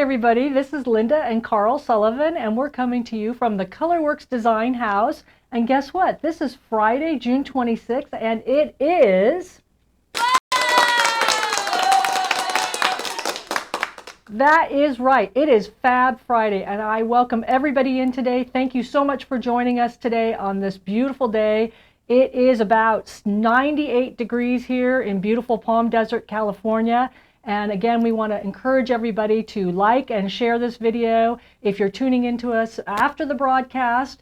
everybody. This is Linda and Carl Sullivan, and we're coming to you from the Colourwerx Design House. And guess what? This is Friday, June 26th, and it is... That is right. It is Fab Friday, and I welcome everybody in today. Thank you so much for joining us today on this beautiful day. It is about 98 degrees here in beautiful Palm Desert, California. And again, we want to encourage everybody to like and share this video. If you're tuning into us after the broadcast,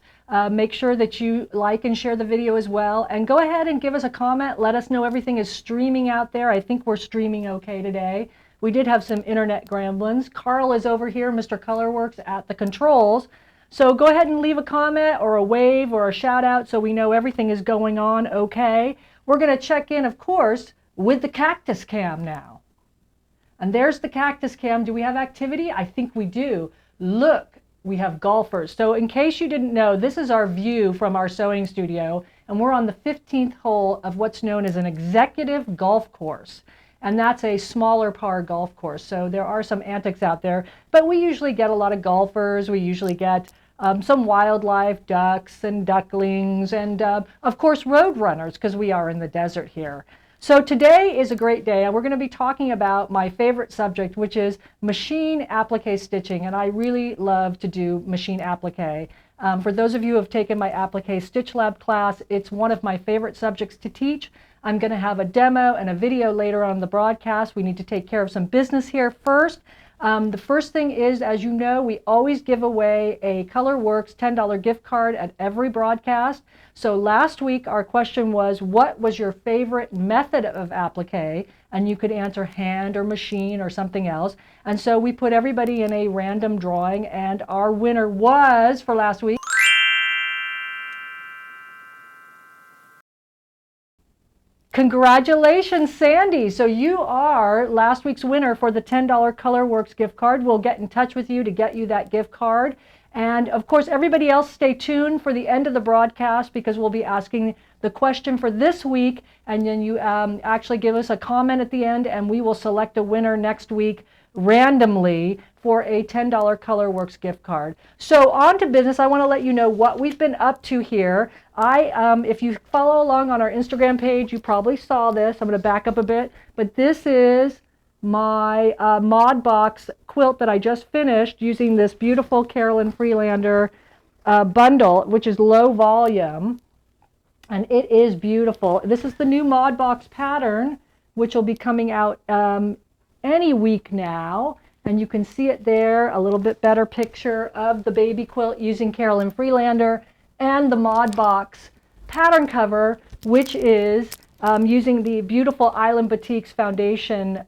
make sure that you like and share the video as well. And go ahead and give us a comment. Let us know everything is streaming out there. I think we're streaming okay today. We did have some internet gremlins. Carl is over here, Mr. Colourwerx, at the controls. So go ahead and leave a comment or a wave or a shout out so we know everything is going on okay. We're going to check in, of course, with the cactus cam now. And there's the cactus cam. Do we have activity? I think we do. Look, we have golfers. So in case you didn't know, this is our view from our sewing studio, and we're on the 15th hole of what's known as an executive golf course. And that's a smaller par golf course. So there are some antics out there, but we usually get a lot of golfers. We usually get some wildlife, ducks and ducklings, and of course road runners, because we are in the desert here. So today is a great day, and we're going to be talking about my favorite subject, which is machine applique stitching. And I really love to do machine applique. For those of you who have taken my Applique Stitch Lab class, it's one of my favorite subjects to teach. I'm going to have a demo and a video later on the broadcast. We need to take care of some business here first. The first thing is, as you know, we always give away a Colourwerx $10 gift card at every broadcast. So last week our question was, what was your favorite method of applique? And you could answer hand or machine or something else. And so we put everybody in a random drawing, and our winner was, for last week, congratulations, Sandy. So you are last week's winner for the $10 Colourwerx gift card. We'll get in touch with you to get you that gift card. And of course, everybody else, stay tuned for the end of the broadcast, because we'll be asking the question for this week. And then you actually give us a comment at the end, and we will select a winner next week randomly for a $10 Colourwerx gift card. So on to business. I want to let you know what we've been up to here. If you follow along on our Instagram page, you probably saw this. I'm going to back up a bit, but this is my Mod Box quilt that I just finished using this beautiful Carolyn Freelander bundle, which is low volume, and it is beautiful. This is the new Mod Box pattern, which will be coming out any week now, and you can see it there, a little bit better picture of the baby quilt using Carolyn Freelander, and the Mod Box pattern cover, which is using the beautiful Island Batiks Foundation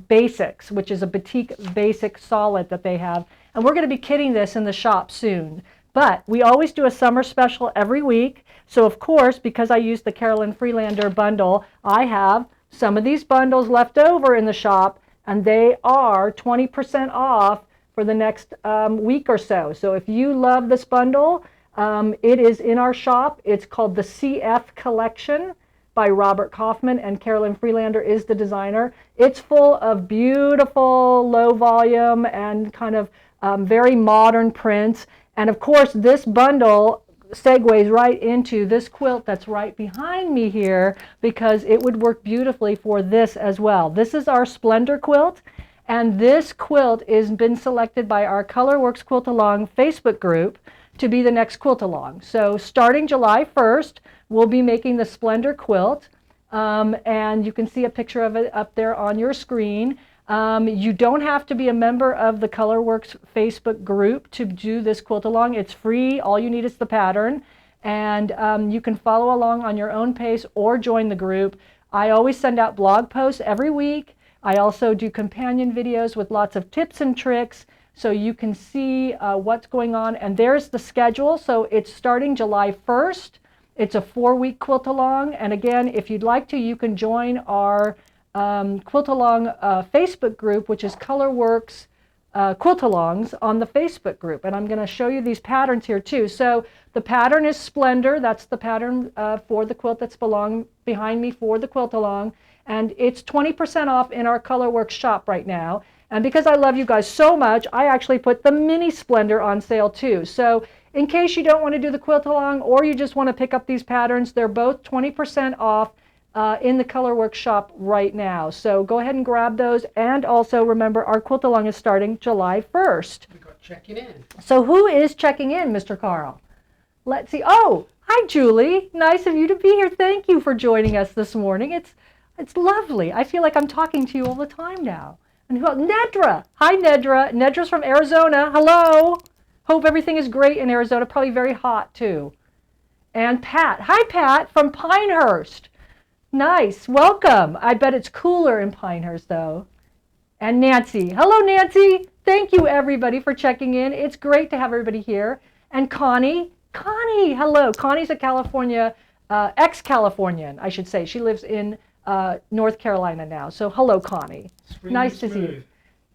Basics, which is a batik basic solid that they have. And we're going to be kitting this in the shop soon. But we always do a summer special every week. So of course, because I used the Carolyn Freelander bundle, I have some of these bundles left over in the shop, and they are 20% off for the next week or so. So if you love this bundle, it is in our shop. It's called the CF Collection by Robert Kaufman, and Carolyn Freelander is the designer. It's full of beautiful low volume and kind of very modern prints. And of course, this bundle segues right into this quilt that's right behind me here, because it would work beautifully for this as well. This is our Splendor quilt, and this quilt has been selected by our Colourwerx QuiltAlong Facebook group to be the next quilt-along. So starting July 1st, we'll be making the Splendor quilt, and you can see a picture of it up there on your screen. You don't have to be a member of the Colourwerx Facebook group to do this quilt-along. It's free. All you need is the pattern, and you can follow along on your own pace or join the group. I always send out blog posts every week. I also do companion videos with lots of tips and tricks, so you can see what's going on. And there's the schedule. So it's starting July 1st. It's a 4-week quilt-along. And again, if you'd like to, you can join our quilt-along Facebook group, which is Colourwerx QuiltAlongs on the Facebook group. And I'm going to show you these patterns here too. So the pattern is Splendor. That's the pattern for the quilt that's behind me for the quilt-along. And it's 20% off in our Colourwerx shop right now. And because I love you guys so much, I actually put the mini Splendor on sale too. So in case you don't want to do the QuiltAlong or you just want to pick up these patterns, they're both 20% off in the Colourwerx shop right now. So go ahead and grab those. And also remember, our QuiltAlong is starting July 1st. We got checking in. So who is checking in, Mr. Carl? Let's see. Oh, hi, Julie. Nice of you to be here. Thank you for joining us this morning. It's lovely. I feel like I'm talking to you all the time now. And who else? Nedra. Hi, Nedra. Nedra's from Arizona. Hello. Hope everything is great in Arizona. Probably very hot, too. And Pat. Hi, Pat, from Pinehurst. Nice. Welcome. I bet it's cooler in Pinehurst, though. And Nancy. Hello, Nancy. Thank you, everybody, for checking in. It's great to have everybody here. And Connie. Connie, hello. Connie's a California, ex-Californian, I should say. She lives in North Carolina now. So hello, Connie. Nice to see you.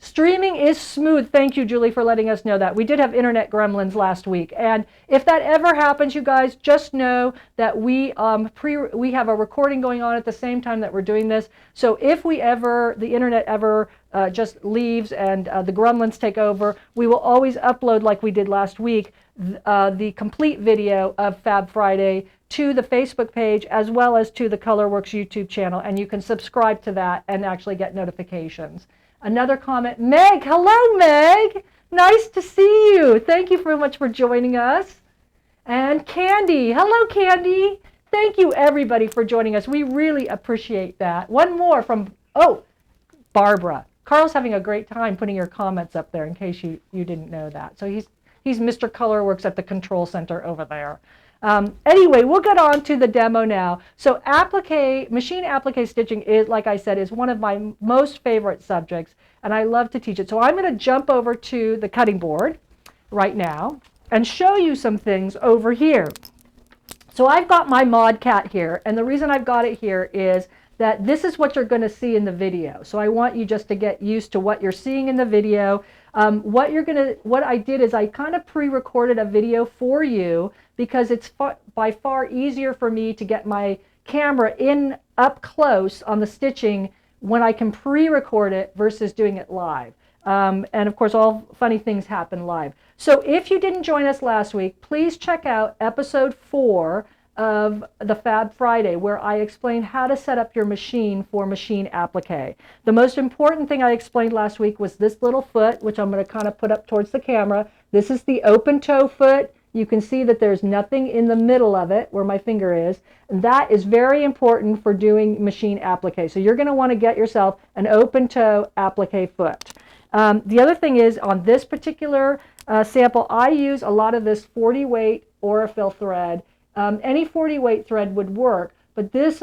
Streaming is smooth. Thank you, Julie, for letting us know that. We did have internet gremlins last week. And if that ever happens, you guys, just know that we have a recording going on at the same time that we're doing this. So if the internet ever just leaves and the gremlins take over, we will always upload, like we did last week, the complete video of Fab Friday to the Facebook page as well as to the Colourwerx YouTube channel. And you can subscribe to that and actually get notifications. Another comment. Meg, hello, Meg. Nice to see you. Thank you very much for joining us. And Candy. Hello, Candy. Thank you, everybody, for joining us. We really appreciate that. One more from, Barbara. Carl's having a great time putting your comments up there in case you didn't know that. So he's Mr. Colourwerx at the control center over there. Anyway, we'll get on to the demo now. So machine applique stitching is, like I said, is one of my most favorite subjects, and I love to teach it. So I'm going to jump over to the cutting board right now and show you some things over here. So I've got my Mod Cat here, and the reason I've got it here is that this is what you're going to see in the video. So I want you just to get used to what you're seeing in the video. What I did is I kind of pre-recorded a video for you because it's by far easier for me to get my camera in up close on the stitching when I can pre-record it versus doing it live. And of course, all funny things happen live. So if you didn't join us last week, please check out episode 4 of the Fab Friday, where I explained how to set up your machine for machine applique. The most important thing I explained last week was this little foot, which I'm going to kind of put up towards the camera. This is the open toe foot. You can see that there's nothing in the middle of it where my finger is. And that is very important for doing machine applique. So you're going to want to get yourself an open toe applique foot. The other thing is, on this particular sample, I use a lot of this 40 weight Aurifil thread. Any 40 weight thread would work, but this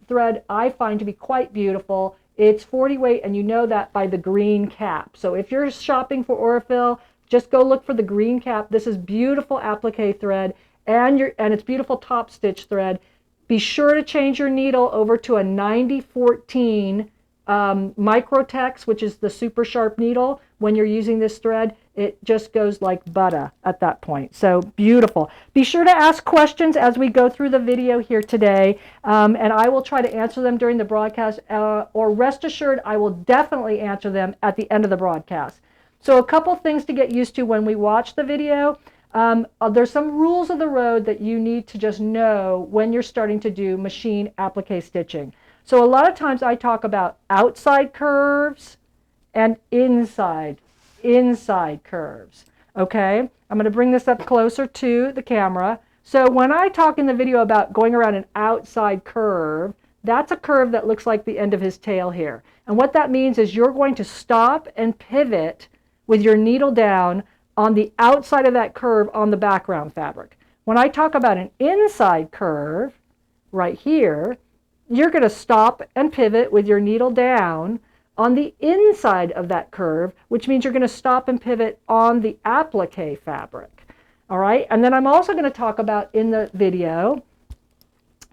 thread I find to be quite beautiful. It's 40 weight, and you know that by the green cap. So if you're shopping for Aurifil, just go look for the green cap. This is beautiful applique thread, and it's beautiful top stitch thread. Be sure to change your needle over to a 9014 Microtex, which is the super sharp needle. When you're using this thread, it just goes like butter at that point. So beautiful. Be sure to ask questions as we go through the video here today, and I will try to answer them during the broadcast, or rest assured I will definitely answer them at the end of the broadcast. So a couple things to get used to when we watch the video. There's some rules of the road that you need to just know when you're starting to do machine applique stitching. So a lot of times I talk about outside curves and inside curves. Okay, I'm going to bring this up closer to the camera. So when I talk in the video about going around an outside curve, that's a curve that looks like the end of his tail here. And what that means is you're going to stop and pivot with your needle down on the outside of that curve on the background fabric. When I talk about an inside curve right here, you're going to stop and pivot with your needle down on the inside of that curve, which means you're going to stop and pivot on the applique fabric. All right, and then I'm also going to talk about in the video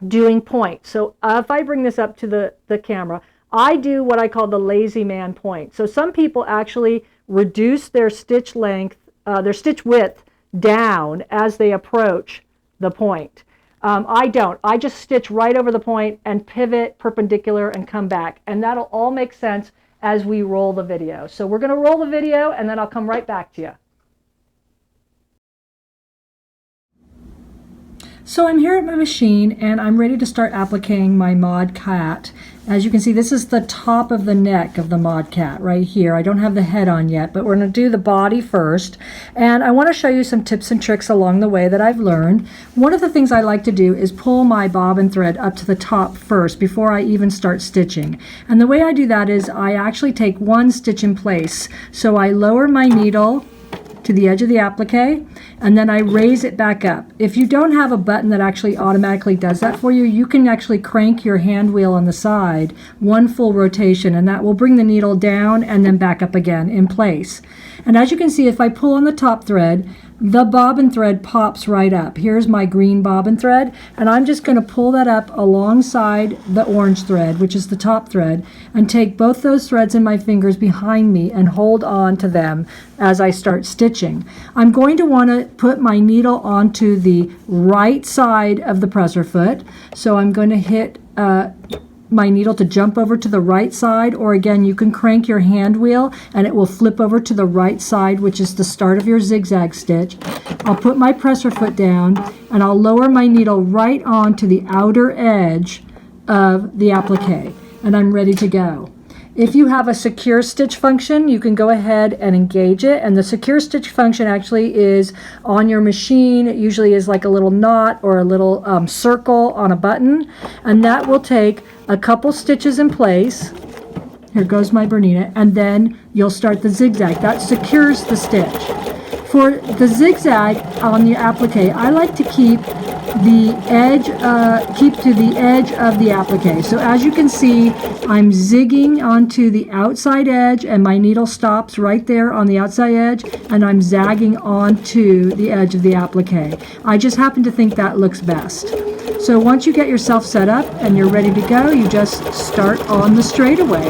doing points. So if I bring this up to the camera, I do what I call the lazy man point. So some people actually reduce their stitch length, their stitch width down as they approach the point. I don't. I just stitch right over the point and pivot perpendicular and come back. And that'll all make sense as we roll the video. So we're going to roll the video and then I'll come right back to you. So I'm here at my machine and I'm ready to start appliquing my Mod Cat. As you can see, this is the top of the neck of the Mod Cat right here. I don't have the head on yet, but we're going to do the body first. And I want to show you some tips and tricks along the way that I've learned. One of the things I like to do is pull my bobbin thread up to the top first before I even start stitching. And the way I do that is I actually take one stitch in place. So I lower my needle to the edge of the applique, and then I raise it back up. If you don't have a button that actually automatically does that for you, you can actually crank your hand wheel on the side one full rotation, and that will bring the needle down and then back up again in place. And as you can see, if I pull on the top thread, the bobbin thread pops right up. Here's my green bobbin thread, and I'm just going to pull that up alongside the orange thread, which is the top thread, and take both those threads in my fingers behind me and hold on to them as I start stitching. I'm going to want to put my needle onto the right side of the presser foot, so I'm going to hit my needle to jump over to the right side, or again you can crank your hand wheel and it will flip over to the right side, which is the start of your zigzag stitch. I'll put my presser foot down and I'll lower my needle right onto the outer edge of the applique, and I'm ready to go. If you have a secure stitch function, you can go ahead and engage it, and the secure stitch function actually is on your machine. It usually is like a little knot or a little circle on a button, and that will take a couple stitches in place. Here goes my Bernina, and then you'll start the zigzag. That secures the stitch. For the zigzag on the applique, I like to keep the edge, to the edge of the applique. So as you can see, I'm zigging onto the outside edge, and my needle stops right there on the outside edge, and I'm zagging onto the edge of the applique. I just happen to think that looks best. So once you get yourself set up and you're ready to go, you just start on the straightaway.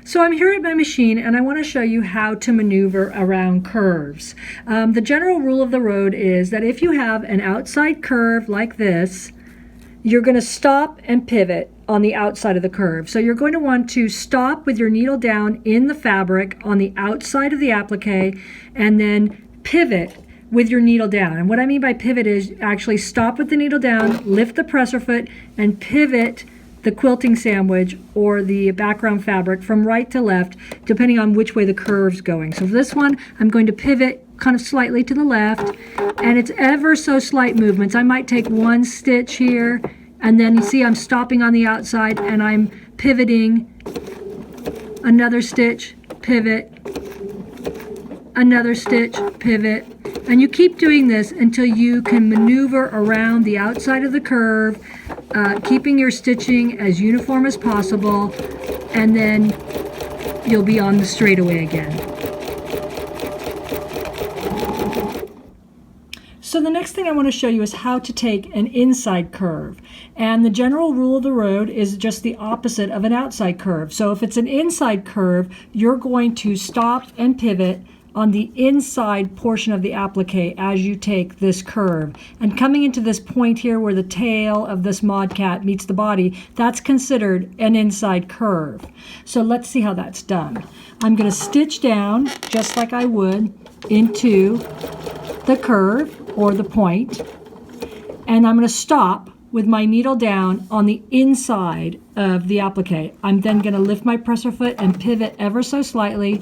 So I'm here at my machine and I want to show you how to maneuver around curves. The general rule of the road is that if you have an outside curve like this, you're going to stop and pivot on the outside of the curve. So you're going to want to stop with your needle down in the fabric on the outside of the applique and then pivot with your needle down. And what I mean by pivot is actually stop with the needle down, lift the presser foot, and pivot the quilting sandwich or the background fabric from right to left, depending on which way the curve's going. So for this one, I'm going to pivot kind of slightly to the left, and it's ever so slight movements. I might take one stitch here, and then you see I'm stopping on the outside and I'm pivoting, another stitch, pivot, another stitch, pivot, and you keep doing this until you can maneuver around the outside of the curve, keeping your stitching as uniform as possible, and then you'll be on the straightaway again. So the next thing I want to show you is how to take an inside curve. And the general rule of the road is just the opposite of an outside curve. So if it's an inside curve, you're going to stop and pivot on the inside portion of the applique as you take this curve. And coming into this point here where the tail of this Mod Cat meets the body, that's considered an inside curve. So let's see how that's done. I'm going to stitch down just like I would into the curve or the point, and I'm going to stop with my needle down on the inside of the applique. I'm then going to lift my presser foot and pivot ever so slightly,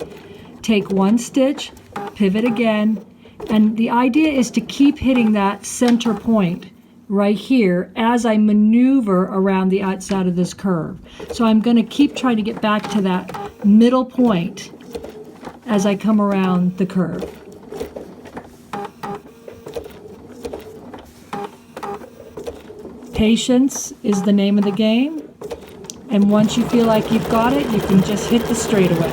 take one stitch, pivot again, and the idea is to keep hitting that center point right here as I maneuver around the outside of this curve. So I'm going to keep trying to get back to that middle point as I come around the curve. Patience is the name of the game, and once you feel like you've got it, you can just hit the straightaway.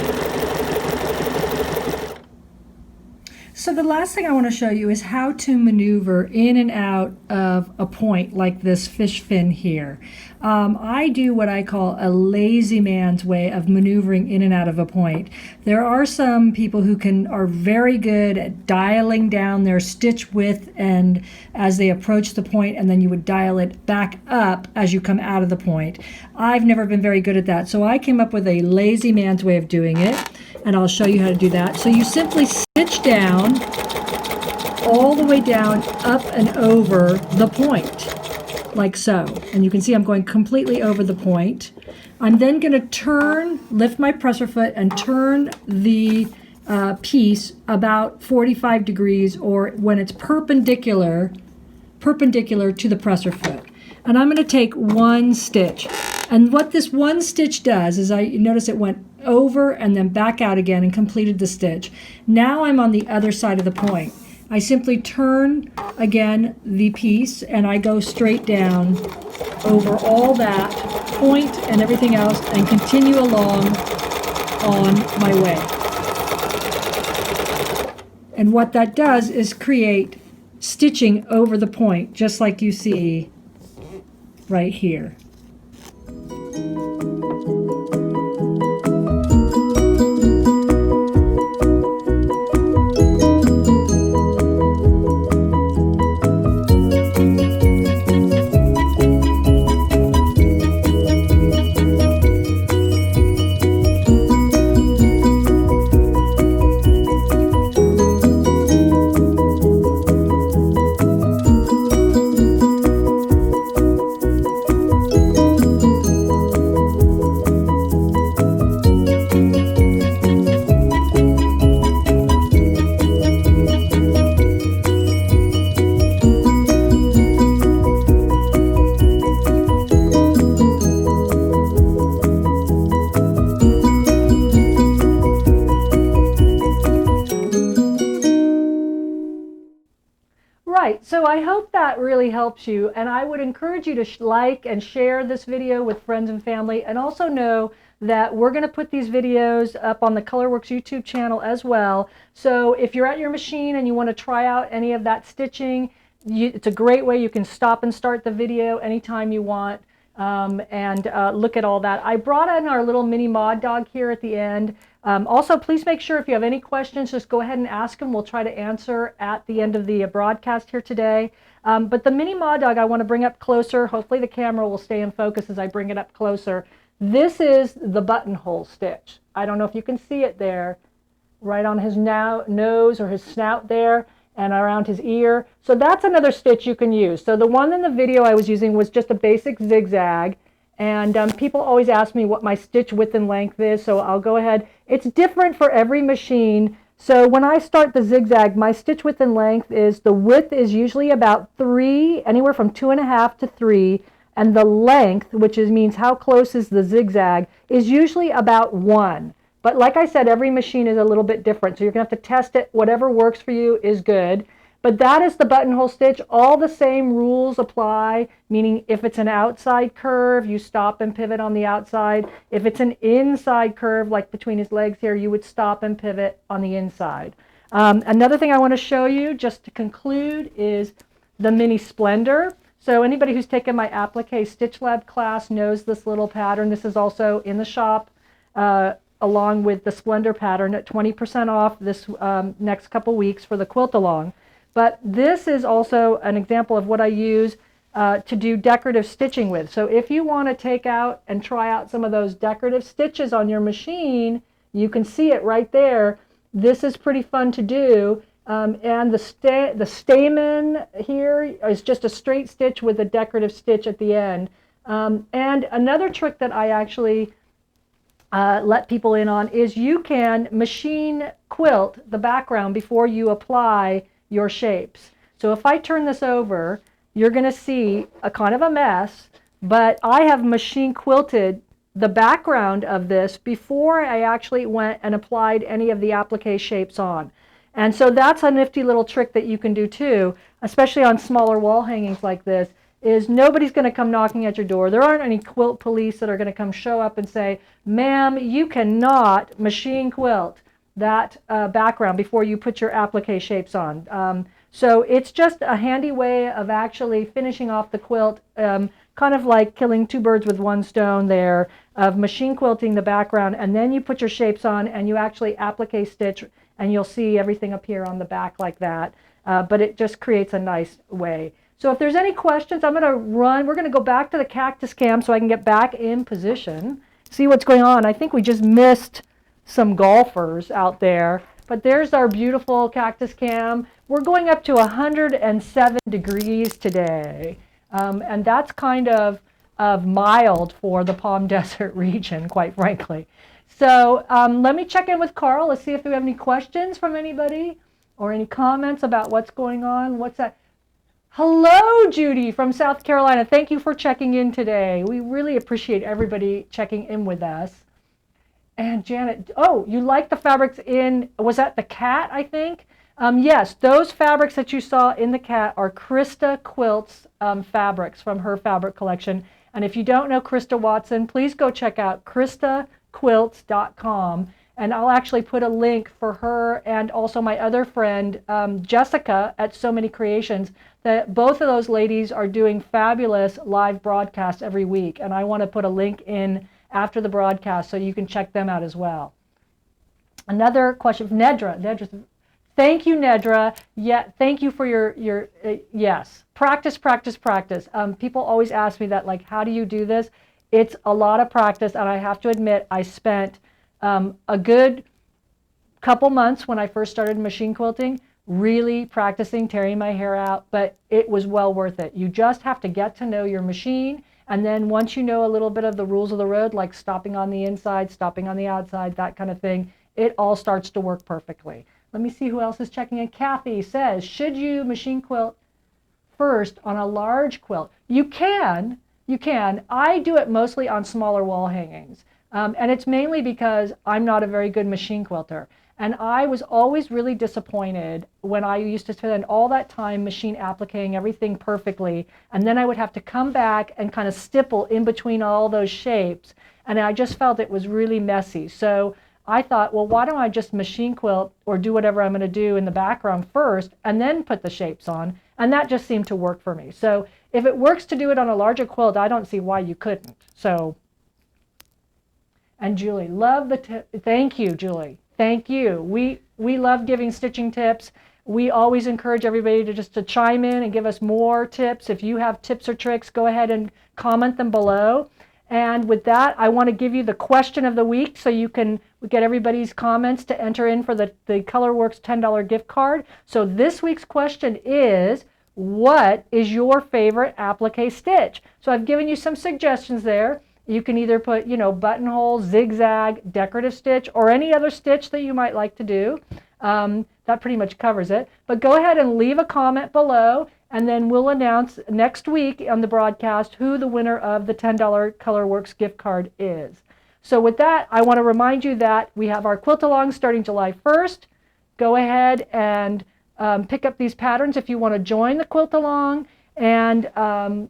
So the last thing I want to show you is how to maneuver in and out of a point like this fish fin here. I do what I call a lazy man's way of maneuvering in and out of a point. There are some people who are very good at dialing down their stitch width and as they approach the point, and then you would dial it back up as you come out of the point. I've never been very good at that, so I came up with a lazy man's way of doing it, and I'll show you how to do that. So you simply stitch down all the way down, up and over the point, like so. And you can see I'm going completely over the point. I'm then going to lift my presser foot and turn the piece about 45 degrees, or when it's perpendicular to the presser foot. And I'm going to take one stitch. And what this one stitch does is you notice it went over and then back out again and completed the stitch. Now I'm on the other side of the point. I simply turn again the piece and I go straight down over all that point and everything else and continue along on my way. And what that does is create stitching over the point, just like you see right here. Right, so I hope that really helps you, and I would encourage you to like and share this video with friends and family, and also know that we're going to put these videos up on the Colourwerx YouTube channel as well. So if you're at your machine and you want to try out any of that stitching, it's a great way. You can stop and start the video anytime you want, and look at all that. I brought in our little mini mod dog here at the end. Also, please make sure if you have any questions, just go ahead and ask them. We'll try to answer at the end of the broadcast here today. But the mini mod dog I want to bring up closer. Hopefully the camera will stay in focus as I bring it up closer. This is the buttonhole stitch. I don't know if you can see it there, right on his nose or his snout there, and around his ear. So that's another stitch you can use. So the one in the video I was using was just a basic zigzag. And people always ask me what my stitch width and length is, so I'll go ahead. It's different for every machine. So when I start the zigzag, my stitch width and length is, the width is usually about 3, anywhere from 2.5 to 3, and the length, which means how close is the zigzag, is usually about 1. But like I said, every machine is a little bit different, so you're going to have to test it. Whatever works for you is good. But that is the buttonhole stitch. All the same rules apply, meaning if it's an outside curve, you stop and pivot on the outside. If it's an inside curve, like between his legs here, you would stop and pivot on the inside. Another thing I want to show you, just to conclude, is the mini Splendor. So anybody who's taken my Applique Stitch Lab class knows this little pattern. This is also in the shop, along with the Splendor pattern at 20% off this next couple weeks for the QuiltAlong. But this is also an example of what I use to do decorative stitching with. So if you want to take out and try out some of those decorative stitches on your machine, you can see it right there. This is pretty fun to do. And the stamen here is just a straight stitch with a decorative stitch at the end. And another trick that I actually let people in on is you can machine quilt the background before you apply your shapes. So if I turn this over, you're going to see a kind of a mess, but I have machine quilted the background of this before I actually went and applied any of the applique shapes on. And so that's a nifty little trick that you can do too, especially on smaller wall hangings like this, is nobody's going to come knocking at your door. There aren't any quilt police that are going to come show up and say, ma'am, you cannot machine quilt. that background before you put your applique shapes on. So it's just a handy way of actually finishing off the quilt, kind of like killing two birds with one stone there, of machine quilting the background, and then you put your shapes on and you actually applique stitch, and you'll see everything appear on the back like that. But it just creates a nice way. So if there's any questions, I'm going to run. We're going to go back to the cactus cam so I can get back in position, see what's going on. I think we just missed some golfers out there. But there's our beautiful cactus cam. We're going up to 107 degrees today. And that's kind of mild for the Palm Desert region, quite frankly. So let me check in with Carl. Let's see if we have any questions from anybody or any comments about what's going on. What's that? Hello, Judy from South Carolina. Thank you for checking in today. We really appreciate everybody checking in with us. And Janet, oh, you like the fabrics in, was that the cat, I think? Yes, those fabrics that you saw in the cat are Krista Quilt's fabrics from her fabric collection. And if you don't know Krista Watson, please go check out KristaQuilts.com. And I'll actually put a link for her and also my other friend, Jessica at So Many Creations, that both of those ladies are doing fabulous live broadcasts every week. And I want to put a link in after the broadcast so you can check them out as well. Another question from Nedra. Thank you, Nedra. Yeah, thank you for your yes. Practice, practice, practice. People always ask me that, like, how do you do this? It's a lot of practice, and I have to admit, I spent a good couple months when I first started machine quilting, really practicing tearing my hair out, but it was well worth it. You just have to get to know your machine, and then once you know a little bit of the rules of the road, like stopping on the inside, stopping on the outside, that kind of thing, it all starts to work perfectly. Let me see who else is checking in. Kathy says, should you machine quilt first on a large quilt? You can. I do it mostly on smaller wall hangings. And it's mainly because I'm not a very good machine quilter. And I was always really disappointed when I used to spend all that time machine appliquing everything perfectly. And then I would have to come back and kind of stipple in between all those shapes. And I just felt it was really messy. So I thought, well, why don't I just machine quilt or do whatever I'm going to do in the background first and then put the shapes on? And that just seemed to work for me. So if it works to do it on a larger quilt, I don't see why you couldn't. So, and Julie, love the tip. Thank you, Julie. Thank you. We love giving stitching tips. We always encourage everybody to chime in and give us more tips. If you have tips or tricks, go ahead and comment them below. And with that, I want to give you the question of the week so you can get everybody's comments to enter in for the Colourwerx $10 gift card. So this week's question is, what is your favorite applique stitch? So I've given you some suggestions there. You can either put, buttonhole, zigzag, decorative stitch, or any other stitch that you might like to do. That pretty much covers it. But go ahead and leave a comment below, and then we'll announce next week on the broadcast who the winner of the $10 Colourwerx gift card is. So with that, I want to remind you that we have our QuiltAlong starting July 1st. Go ahead and pick up these patterns if you want to join the QuiltAlong. And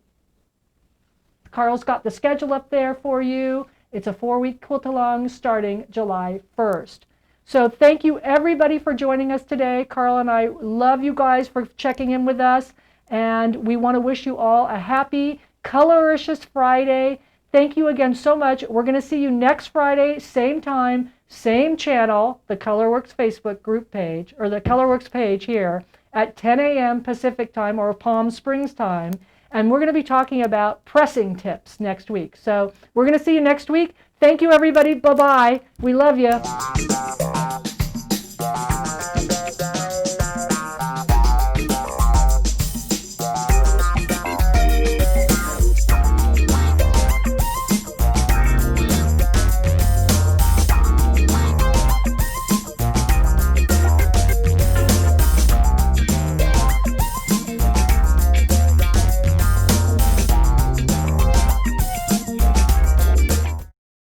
Carl's got the schedule up there for you. It's a 4-week QuiltAlong starting July 1st. So thank you everybody for joining us today. Carl and I love you guys for checking in with us. And we want to wish you all a happy Colouricious Friday. Thank you again so much. We're going to see you next Friday, same time, same channel, the Colourwerx Facebook group page, or the Colourwerx page here at 10 a.m. Pacific time or Palm Springs time. And we're going to be talking about pressing tips next week. So we're going to see you next week. Thank you, everybody. Bye-bye. We love you.